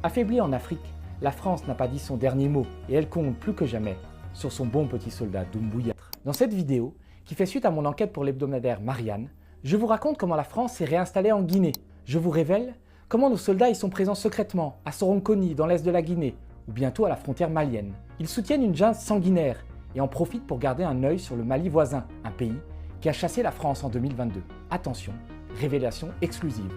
Affaiblie en Afrique, la France n'a pas dit son dernier mot et elle compte plus que jamais sur son bon petit soldat Doumbouya. Dans cette vidéo, qui fait suite à mon enquête pour l'hebdomadaire Marianne, je vous raconte comment la France s'est réinstallée en Guinée. Je vous révèle comment nos soldats y sont présents secrètement à Soronkoni dans l'est de la Guinée ou bientôt à la frontière malienne. Ils soutiennent une junte sanguinaire et en profitent pour garder un œil sur le Mali voisin, un pays qui a chassé la France en 2022. Attention, révélation exclusive.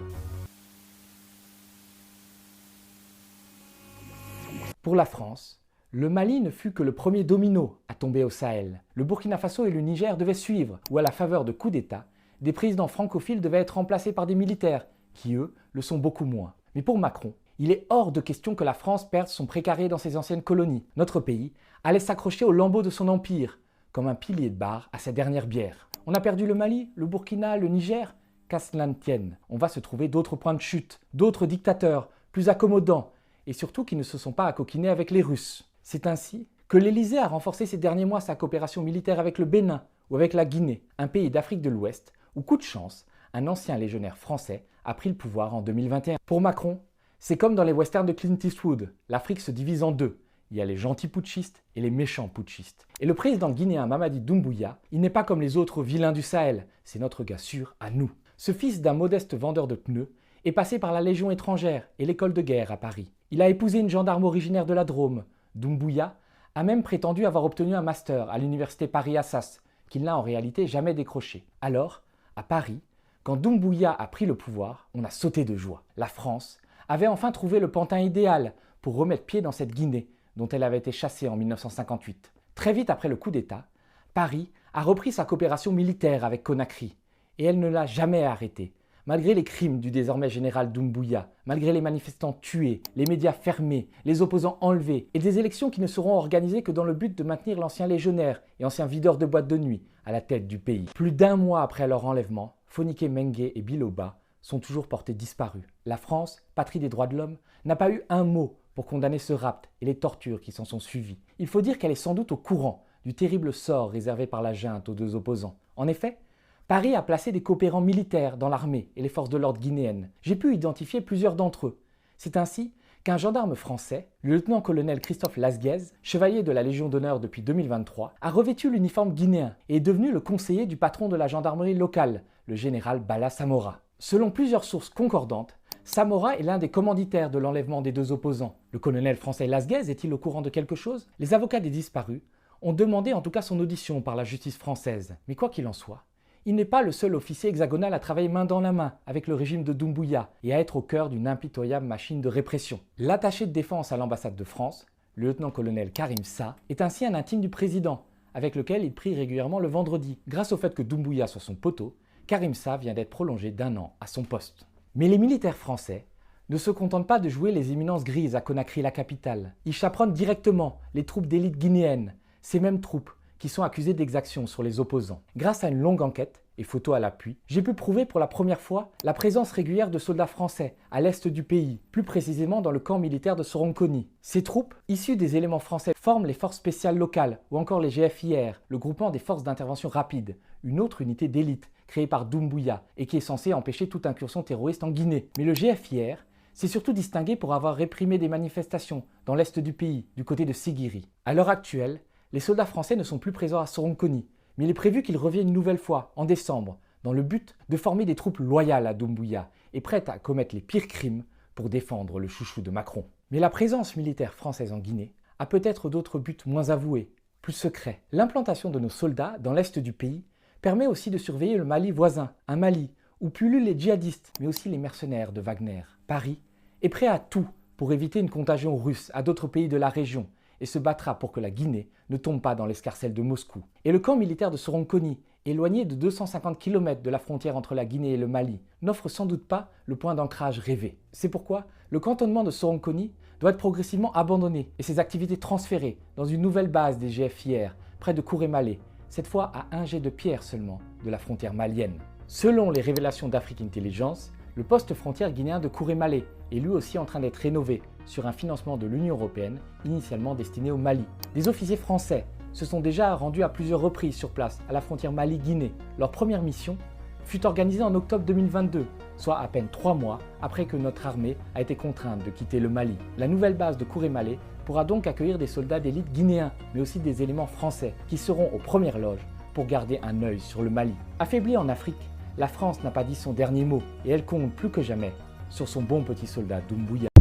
Pour la France, le Mali ne fut que le premier domino à tomber au Sahel. Le Burkina Faso et le Niger devaient suivre, ou à la faveur de coups d'État, des présidents francophiles devaient être remplacés par des militaires, qui eux, le sont beaucoup moins. Mais pour Macron, il est hors de question que la France perde son précaré dans ses anciennes colonies. Notre pays allait s'accrocher au lambeau de son empire, comme un pilier de bar à sa dernière bière. On a perdu le Mali, le Burkina, le Niger, qu'à cela ne tienne. On va se trouver d'autres points de chute, d'autres dictateurs, plus accommodants, et surtout qui ne se sont pas accoquinés avec les Russes. C'est ainsi que l'Élysée a renforcé ces derniers mois sa coopération militaire avec le Bénin ou avec la Guinée, un pays d'Afrique de l'Ouest où, coup de chance, un ancien légionnaire français a pris le pouvoir en 2021. Pour Macron, c'est comme dans les westerns de Clint Eastwood, l'Afrique se divise en deux. Il y a les gentils putschistes et les méchants putschistes. Et le président guinéen Mamadi Doumbouya, il n'est pas comme les autres vilains du Sahel, c'est notre gars sûr à nous. Ce fils d'un modeste vendeur de pneus est passé par la Légion étrangère et l'école de guerre à Paris. Il a épousé une gendarme originaire de la Drôme. Doumbouya a même prétendu avoir obtenu un master à l'université Paris-Assas, qu'il n'a en réalité jamais décroché. Alors, à Paris, quand Doumbouya a pris le pouvoir, on a sauté de joie. La France avait enfin trouvé le pantin idéal pour remettre pied dans cette Guinée dont elle avait été chassée en 1958. Très vite après le coup d'État, Paris a repris sa coopération militaire avec Conakry et elle ne l'a jamais arrêtée. Malgré les crimes du désormais général Doumbouya, malgré les manifestants tués, les médias fermés, les opposants enlevés et des élections qui ne seront organisées que dans le but de maintenir l'ancien légionnaire et ancien videur de boîte de nuit à la tête du pays. Plus d'un mois après leur enlèvement, Fonike Mengue et Biloba sont toujours portés disparus. La France, patrie des droits de l'homme, n'a pas eu un mot pour condamner ce rapt et les tortures qui s'en sont suivies. Il faut dire qu'elle est sans doute au courant du terrible sort réservé par la junte aux deux opposants. En effet, Paris a placé des coopérants militaires dans l'armée et les forces de l'ordre guinéennes. J'ai pu identifier plusieurs d'entre eux. C'est ainsi qu'un gendarme français, le lieutenant-colonel Christophe Lasguez, chevalier de la Légion d'honneur depuis 2023, a revêtu l'uniforme guinéen et est devenu le conseiller du patron de la gendarmerie locale, le général Bala Samora. Selon plusieurs sources concordantes, Samora est l'un des commanditaires de l'enlèvement des deux opposants. Le colonel français Lasguez est-il au courant de quelque chose? Les avocats des disparus ont demandé en tout cas son audition par la justice française. Mais quoi qu'il en soit, il n'est pas le seul officier hexagonal à travailler main dans la main avec le régime de Doumbouya et à être au cœur d'une impitoyable machine de répression. L'attaché de défense à l'ambassade de France, le lieutenant-colonel Karim Sa, est ainsi un intime du président, avec lequel il prie régulièrement le vendredi. Grâce au fait que Doumbouya soit son poteau, Karim Sa vient d'être prolongé d'1 an à son poste. Mais les militaires français ne se contentent pas de jouer les éminences grises à Conakry, la capitale. Ils chaperonnent directement les troupes d'élite guinéennes, ces mêmes troupes qui sont accusés d'exactions sur les opposants. Grâce à une longue enquête, et photos à l'appui, j'ai pu prouver pour la première fois la présence régulière de soldats français à l'est du pays, plus précisément dans le camp militaire de Soronkoni. Ces troupes, issues des éléments français, forment les forces spéciales locales ou encore les GFIR, le groupement des forces d'intervention rapide, une autre unité d'élite créée par Doumbouya et qui est censée empêcher toute incursion terroriste en Guinée. Mais le GFIR s'est surtout distingué pour avoir réprimé des manifestations dans l'est du pays, du côté de Sigiri. À l'heure actuelle, les soldats français ne sont plus présents à Soronkoni, mais il est prévu qu'ils reviennent une nouvelle fois, en décembre, dans le but de former des troupes loyales à Doumbouya et prêtes à commettre les pires crimes pour défendre le chouchou de Macron. Mais la présence militaire française en Guinée a peut-être d'autres buts moins avoués, plus secrets. L'implantation de nos soldats dans l'est du pays permet aussi de surveiller le Mali voisin, un Mali où pullulent les djihadistes, mais aussi les mercenaires de Wagner. Paris est prêt à tout pour éviter une contagion russe à d'autres pays de la région et se battra pour que la Guinée ne tombe pas dans l'escarcelle de Moscou. Et le camp militaire de Soronkoni, éloigné de 250 km de la frontière entre la Guinée et le Mali, n'offre sans doute pas le point d'ancrage rêvé. C'est pourquoi le cantonnement de Soronkoni doit être progressivement abandonné et ses activités transférées dans une nouvelle base des GFIR, près de Kouré-Malé, cette fois à 1 jet de pierre seulement de la frontière malienne. Selon les révélations d'Afrique Intelligence, le poste frontière guinéen de Kouré-Malé est lui aussi en train d'être rénové sur un financement de l'Union européenne initialement destiné au Mali. Des officiers français se sont déjà rendus à plusieurs reprises sur place à la frontière Mali-Guinée. Leur première mission fut organisée en octobre 2022 soit à peine 3 mois après que notre armée a été contrainte de quitter le Mali. La nouvelle base de Kourémalé pourra donc accueillir des soldats d'élite guinéens, mais aussi des éléments français, qui seront aux premières loges pour garder un œil sur le Mali. Affaiblie en Afrique, la France n'a pas dit son dernier mot et elle compte plus que jamais sur son bon petit soldat Doumbouya.